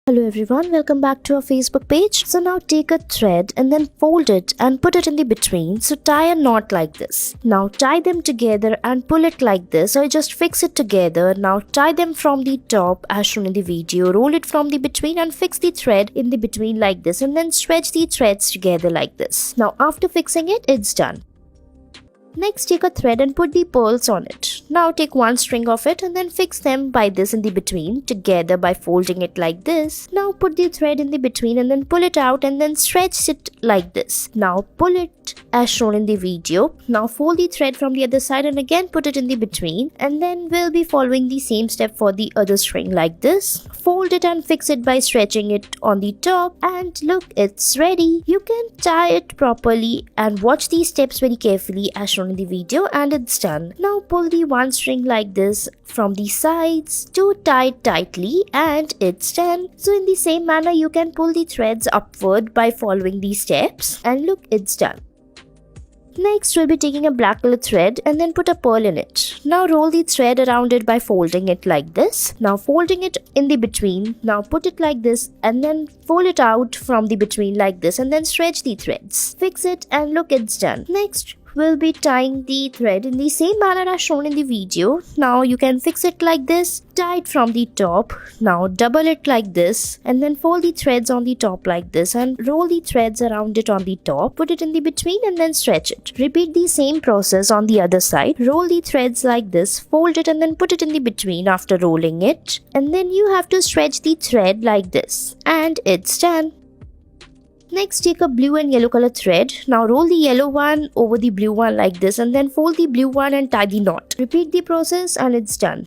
Hello everyone, welcome back to our Facebook page. So now take a thread and then fold it and put it in the between. So tie a knot like this. Now tie them together and pull it like this, or just fix it together. Now tie them from the top as shown in the video. Roll it from the between and fix the thread in the between like this, and then stretch the threads together like this. Now after fixing it, it's done. Next, take a thread and put the pearls on it. Now take one string of it and then fix them by this in the between together by folding it like this. Now put the thread in the between and then pull it out and then stretch it like this. Now pull it as shown in the video. Now fold the thread from the other side and again put it in the between, and then we'll be following the same step for the other string like this. Fold it and fix it by stretching it on the top, and look, it's ready. You can tie it properly and watch these steps very carefully as shown in the video, and it's done. Now pull the one string like this from the sides to tie it tightly, and it's done. So in the same manner you can pull the threads upward by following these steps, and look, it's done. Next, we'll be taking a black color thread and then put a pearl in it. Now roll the thread around it by folding it like this. Now folding it in the between. Now put it like this and then fold it out from the between like this, and then stretch the threads. Fix it and look, it's done. Next, we'll be tying the thread in the same manner as shown in the video. Now you can fix it like this, tie it from the top. Now double it like this and then fold the threads on the top like this and roll the threads around it on the top. Put it in the between and then stretch it. Repeat the same process on the other side. Roll the threads like this, fold it and then put it in the between after rolling it. And then you have to stretch the thread like this. And it's done. Next, take a blue and yellow color thread. Now roll the yellow one over the blue one like this and then fold the blue one and tie the knot. Repeat the process and it's done.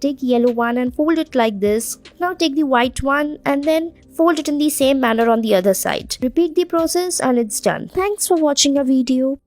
Take yellow one and fold it like this. Now take the white one and then fold it in the same manner on the other side. Repeat the process and it's done. Thanks for watching our video.